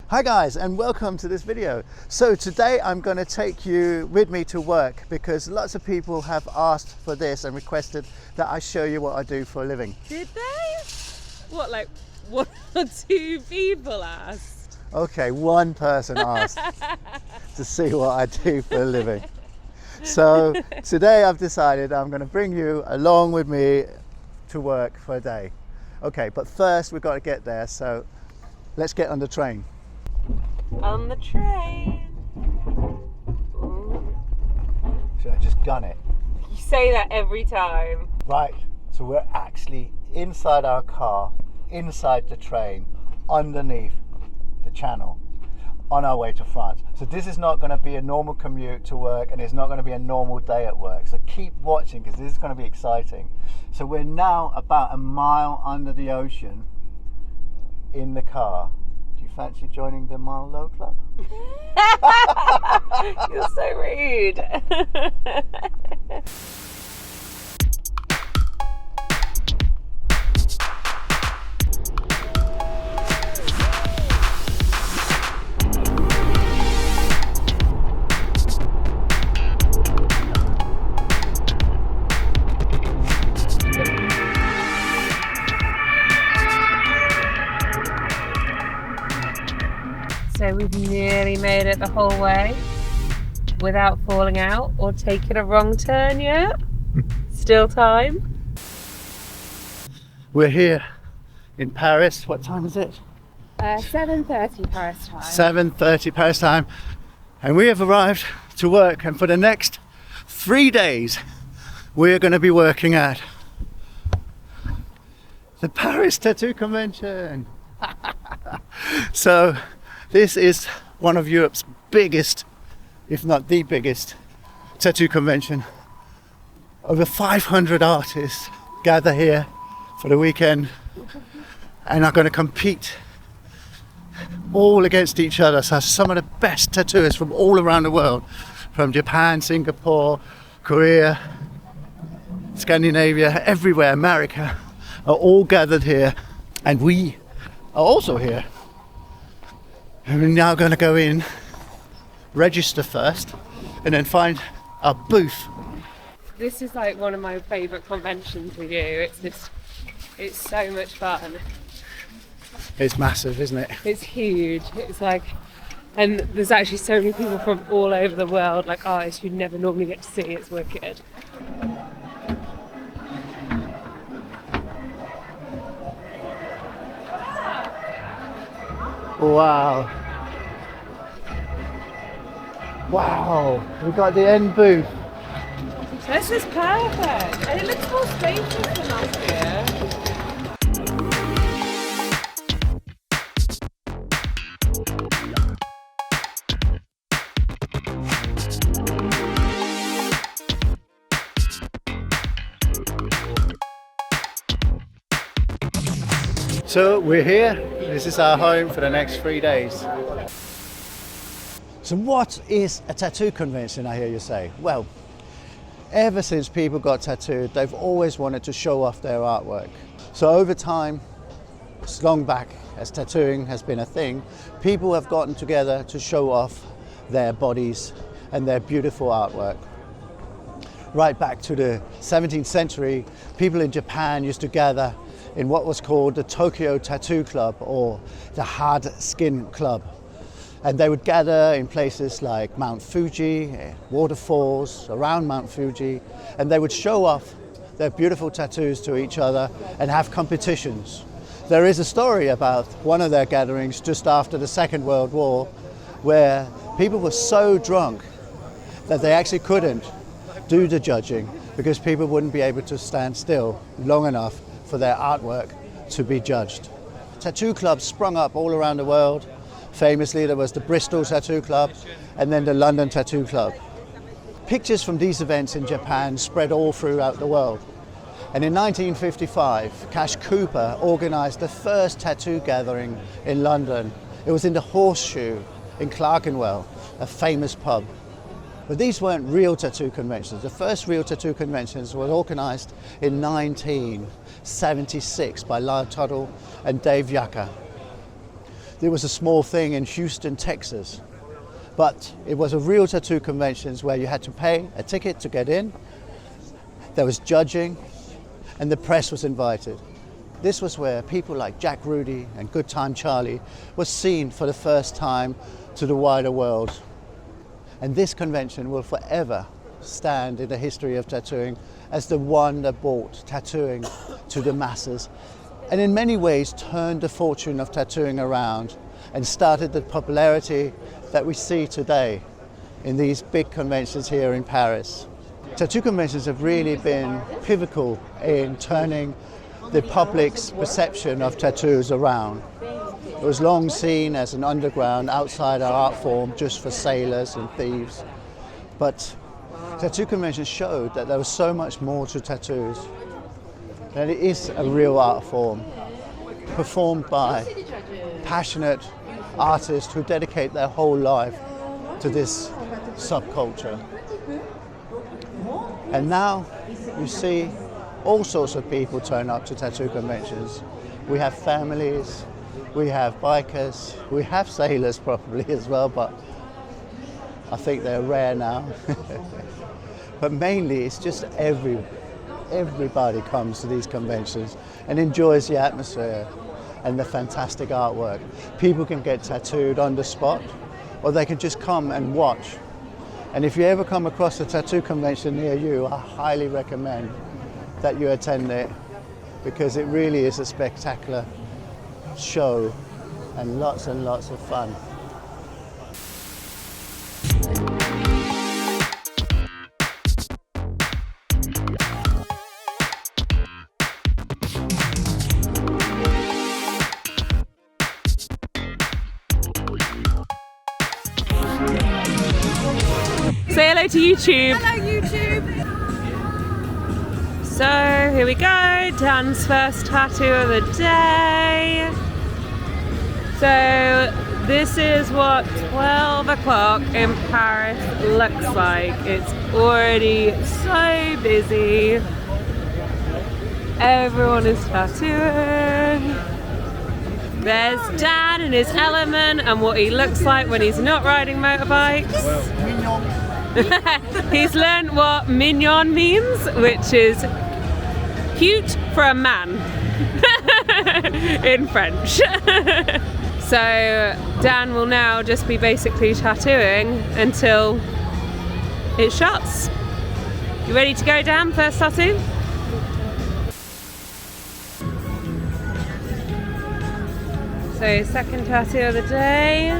Hi guys, and welcome to this video. So today I'm going to take you with me to work because lots of people have asked for this and requested that I show you what I do for a living. Did they? What, like one or two people asked? Okay, one person asked to see what I do for a living. So today I've decided I'm going to bring you along with me to work for a day. Okay, but first we've got to get there, so let's get on the train. On the train. Ooh. Should I just gun it? You say that every time. Right, so we're actually inside our car, inside the train, underneath the channel, on our way to France. So this is not going to be a normal commute to work, and it's not going to be a normal day at work. So keep watching because this is going to be exciting. So we're now about a mile under the ocean in the car. Do you fancy joining the Mile Low Club? You're so rude. So we've nearly made it the whole way without falling out or taking a wrong turn yet. Still time. We're here in Paris. What time is it? 7:30 Paris time. 7:30 Paris time. And we have arrived to work, and for the next 3 days we're going to be working at the Paris Tattoo Convention. So this is one of Europe's biggest, if not the biggest, tattoo convention. Over 500 artists gather here for the weekend and are going to compete all against each other. So some of the best tattooists from all around the world, from Japan, Singapore, Korea, Scandinavia, everywhere, America, are all gathered here, and we are also here. And we're now going to go in, register first, and then find our booth. This is like one of my favourite conventions we do. It's so much fun. It's massive, isn't it? It's huge. It's like, and there's actually so many people from all over the world, like artists you never normally get to see. It's wicked. Wow. Wow, we've got the end booth. This is perfect. And it looks more spacious than last year. So we're here. This is our home for the next 3 days. So what is a tattoo convention, I hear you say? Well, ever since people got tattooed, they've always wanted to show off their artwork. So over time, as long back as tattooing has been a thing, people have gotten together to show off their bodies and their beautiful artwork. Right back to the 17th century, people in Japan used to gather in what was called the Tokyo Tattoo Club, or the Hard Skin Club. And they would gather in places like Mount Fuji, waterfalls around Mount Fuji, and they would show off their beautiful tattoos to each other and have competitions. There is a story about one of their gatherings just after the Second World War, where people were so drunk that they actually couldn't do the judging because people wouldn't be able to stand still long enough for their artwork to be judged. Tattoo clubs sprung up all around the world. Famously, there was the Bristol Tattoo Club and then the London Tattoo Club. Pictures from these events in Japan spread all throughout the world. And in 1955, Cash Cooper organized the first tattoo gathering in London. It was in the Horseshoe in Clerkenwell, a famous pub. But these weren't real tattoo conventions. The first real tattoo conventions were organized in 1976 by Lyle Tuttle and Dave Yacker. There was a small thing in Houston, Texas, but it was a real tattoo conventions where you had to pay a ticket to get in. There was judging, and the press was invited. This was where people like Jack Rudy and Good Time Charlie were seen for the first time to the wider world. And this convention will forever stand in the history of tattooing as the one that brought tattooing to the masses, and in many ways turned the fortune of tattooing around and started the popularity that we see today in these big conventions here in Paris. Tattoo conventions have really been pivotal in turning the public's perception of tattoos around. It was long seen as an underground, outsider art form just for sailors and thieves. But tattoo conventions showed that there was so much more to tattoos, that it is a real art form, performed by passionate artists who dedicate their whole life to this subculture. And now you see all sorts of people turn up to tattoo conventions. We have families, we have bikers, we have sailors probably as well, but I think they're rare now. But mainly it's just everybody comes to these conventions and enjoys the atmosphere and the fantastic artwork. People can get tattooed on the spot, or they can just come and watch. And if you ever come across a tattoo convention near you, I highly recommend that you attend it, because it really is a spectacular show and lots of fun. Say hello to YouTube. Hello YouTube! So here we go, Dan's first tattoo of the day. So this is what 12 o'clock in Paris looks like. It's already so busy. Everyone is tattooing. There's Dan in his element and what he looks like when he's not riding motorbikes. He's learned what mignon means, which is cute for a man in French. So Dan will now just be basically tattooing until it shuts. You ready to go, Dan? First tattoo? So second tattoo of the day.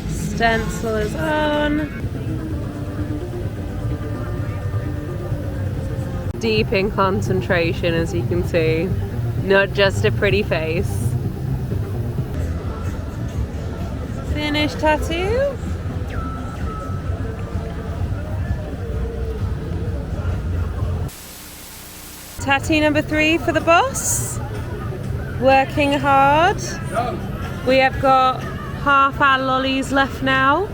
Stencil is on. Deep in concentration, as you can see. Not just a pretty face. Finished tattoo. Tattoo number 3 for the boss. Working hard. We have got half our lollies left now.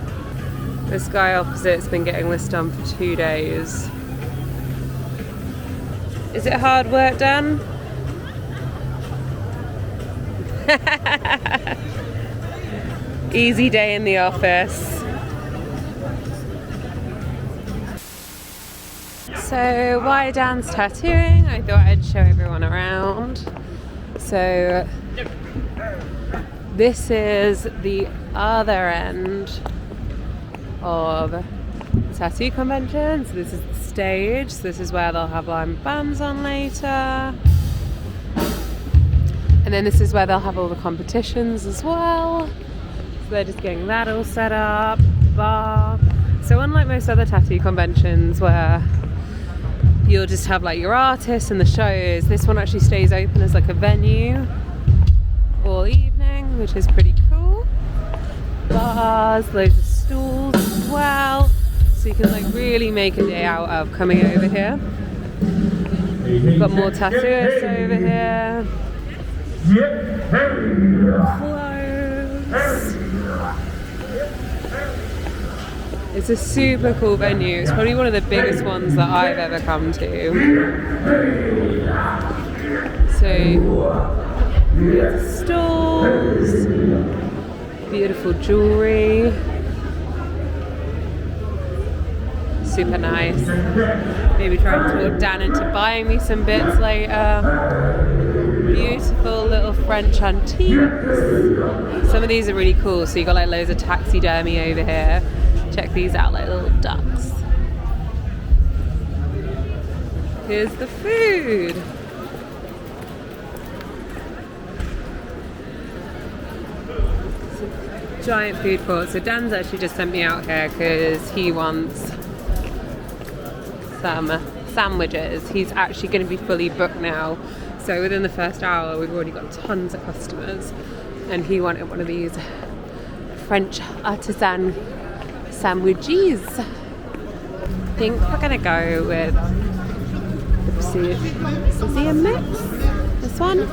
This guy opposite's been getting this done for 2 days. Is it hard work, Dan? Easy day in the office. So while Dan's tattooing, I thought I'd show everyone around. So this is the other end of tattoo convention. So this is the stage. So this is where they'll have live bands on later. And then this is where they'll have all the competitions as well. So they're just getting that all set up, bar. So unlike most other tattoo conventions where you'll just have like your artists and the shows, this one actually stays open as like a venue all evening, which is pretty cool. Bars, loads of stools as well, so you can like really make a day out of coming over here. We've got more tattooists over here. Clothes. It's a super cool venue. It's probably one of the biggest ones that I've ever come to. Stalls, beautiful jewellery, super nice. Maybe try and talk Dan into buying me some bits later. Beautiful little French antiques. Some of these are really cool, so you got like loads of taxidermy over here. Check these out, like little ducks. Here's the food. Giant food court. So Dan's actually just sent me out here because he wants some sandwiches. He's actually going to be fully booked now. So within the first hour, we've already got tons of customers. And he wanted one of these French artisan sandwiches. I think we're going to go with the Sicilian mix. This one.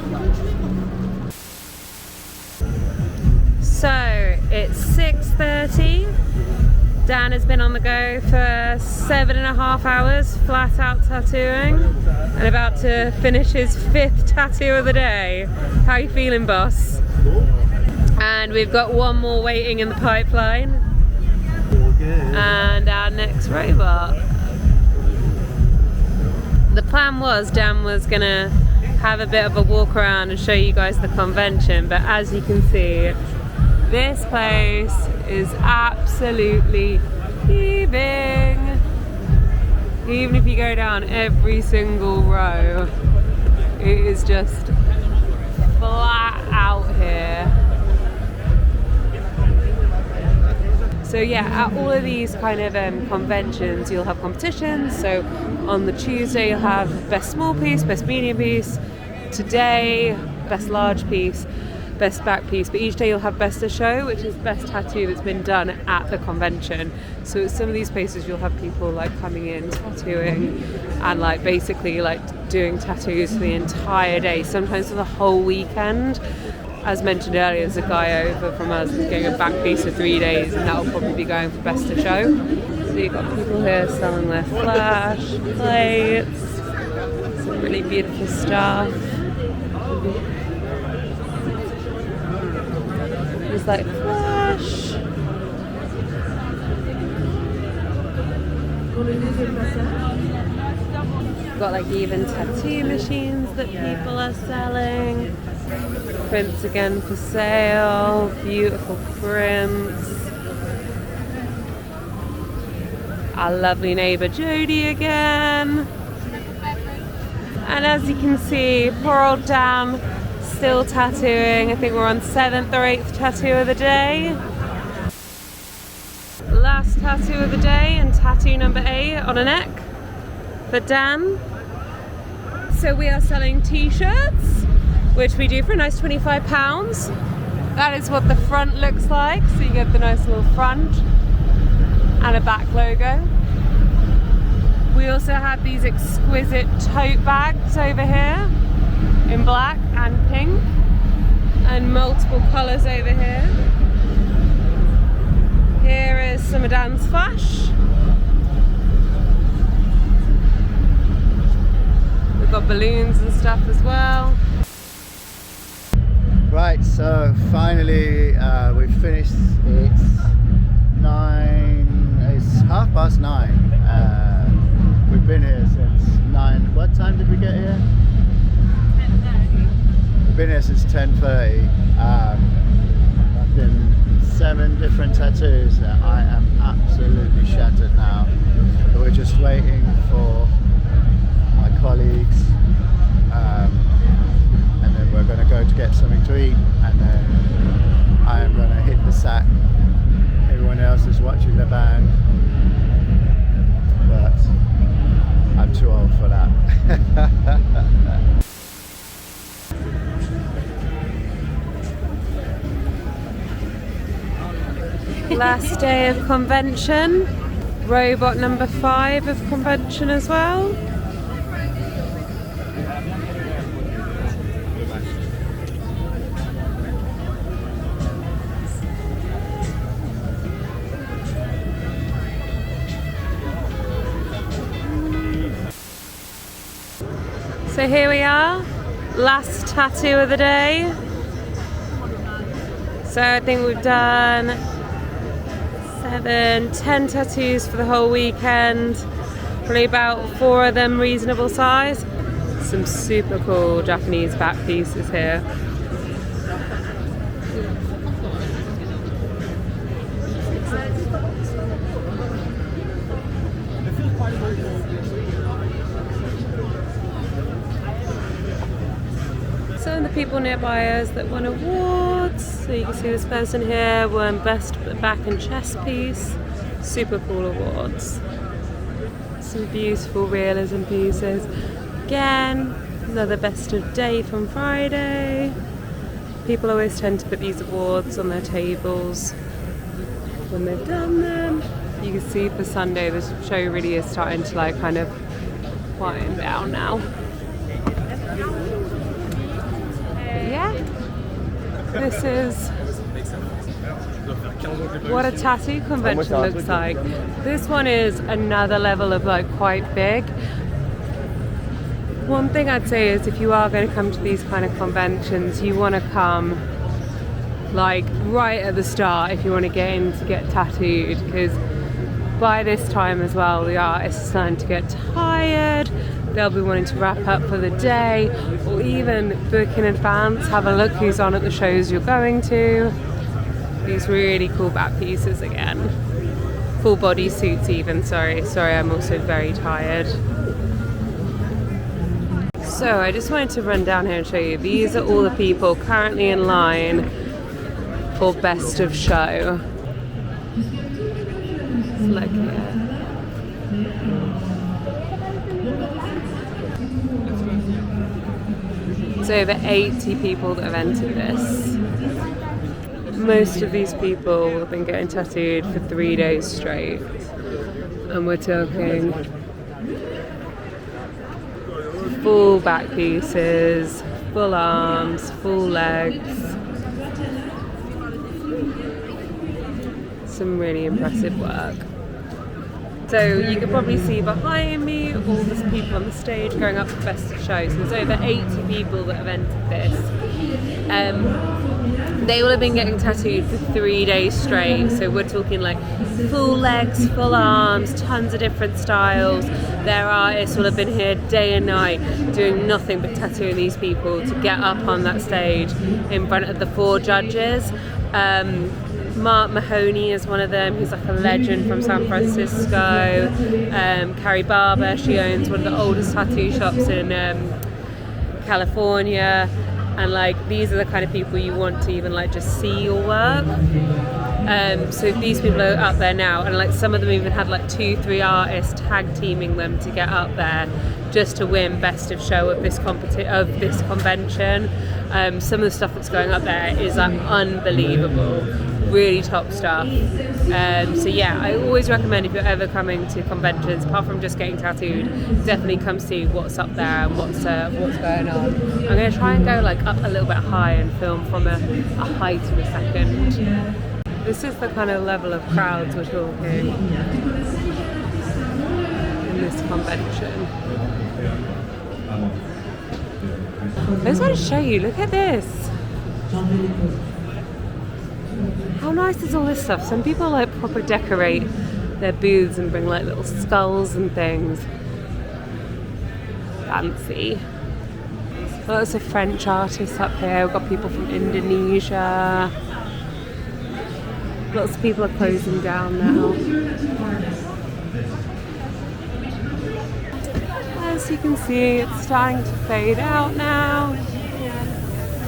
So it's 6:30. Dan has been on the go for 7.5 hours, flat out tattooing, and about to finish his 5th tattoo of the day. How are you feeling, boss? And we've got one more waiting in the pipeline. And our next robot. The plan was Dan was gonna have a bit of a walk around and show you guys the convention, but as you can see, this place is absolutely heaving. Even if you go down every single row, it is just flat out here. So yeah, at all of these kind of conventions, you'll have competitions. So on the Tuesday, you'll have best small piece, best medium piece. Today, best large piece, best back piece, but each day you'll have best of show, which is best tattoo that's been done at the convention. So at some of these places you'll have people like coming in tattooing and like basically like doing tattoos for the entire day, sometimes for the whole weekend. As mentioned earlier, there's a guy over from us who's getting a back piece for 3 days, and that'll probably be going for best of show. So you've got people here selling their flash plates, some really beautiful stuff. It's like flash. Got like even tattoo machines that people are selling. Prints again for sale. Beautiful prints. Our lovely neighbour Jodie again. And as you can see, poor old Dan still tattooing. I think we're on 7th or 8th tattoo of the day. Last tattoo of the day and tattoo number 8 on a neck for Dan. So we are selling t-shirts, which we do for a nice £25. That is what the front looks like. So you get the nice little front and a back logo. We also have these exquisite tote bags over here in black and pink, and multiple colours over here. Here is some of Dan's flash. We've got balloons and stuff as well. Right, so finally we've finished. It's 9:30. We've been here since 9. What time did we get here? 10:30. We've been here since 10:30. I've done 7 different tattoos. I am absolutely shattered now. We're just waiting for my colleagues, and then we're going to go to get something to eat, and then I am going to hit the sack. Everyone else is watching the band, but I'm too old for that. Last day of convention. Robot number 5 of convention as well. So here we are, last tattoo of the day. So I think we've done 7, 10 tattoos for the whole weekend. Probably about 4 of them reasonable size. Some super cool Japanese back pieces here. Some of the people nearby us that won awards. So you can see this person here won Best Back and Chest Piece. Super cool awards. Some beautiful realism pieces. Again, another Best of Day from Friday. People always tend to put these awards on their tables when they've done them. You can see for Sunday the show really is starting to like kind of quieten down now. Yeah, this is what a tattoo convention looks like. This one is another level of like quite big. One thing I'd say is if you are going to come to these kind of conventions, you want to come like right at the start if you want to get in to get tattooed, because by this time as well the artists are starting to get tired. They'll be wanting to wrap up for the day, or even book in advance, have a look who's on at the shows you're going to. These really cool back pieces again. Full body suits even, sorry, I'm also very tired. So I just wanted to run down here and show you, these are all the people currently in line for Best of Show. Let's look here. It's over 80 people that have entered this. Most of these people have been getting tattooed for 3 days straight. And we're talking full back pieces, full arms, full legs. Some really impressive work. So you can probably see behind me all the people on the stage going up for Best of Show. So there's over 80 people that have entered this. They will have been getting tattooed for 3 days straight. So we're talking like full legs, full arms, tons of different styles. Their artists will have been here day and night doing nothing but tattooing these people to get up on that stage in front of the 4 judges. Mark Mahoney is one of them. He's like a legend from San Francisco. Carrie Barber, she owns one of the oldest tattoo shops in California. And like these are the kind of people you want to even like just see your work. So these people are up there now, and like some of them even had like 2-3 artists tag teaming them to get up there just to win Best of Show of this convention. Some of the stuff that's going up there is like unbelievable. Really top stuff. So yeah, I always recommend if you're ever coming to conventions, apart from just getting tattooed, definitely come see what's up there and what's going on. I'm going to try and go like up a little bit high and film from a height in a second. This is the kind of level of crowds we're talking in this convention. I just want to show you, look at this. How nice is all this stuff? Some people like proper decorate their booths and bring like little skulls and things. Fancy. Lots of French artists up here. We've got people from Indonesia. Lots of people are closing down now. As you can see, it's starting to fade out now.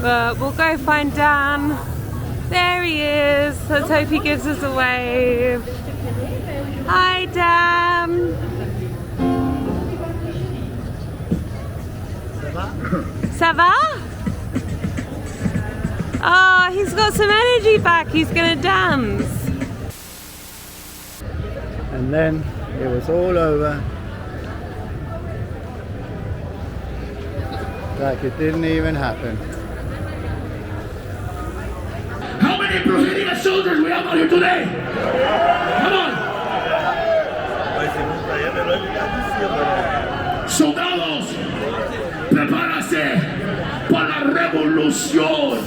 But we'll go find Dan. There he is. Let's hope he gives us a wave. Hi, Dan. Ça va? Oh, he's got some energy back. He's gonna dance. And then it was all over. Like it didn't even happen. How many Brazilian soldiers we have out here today? Come on! Soldados, prepárase revolución.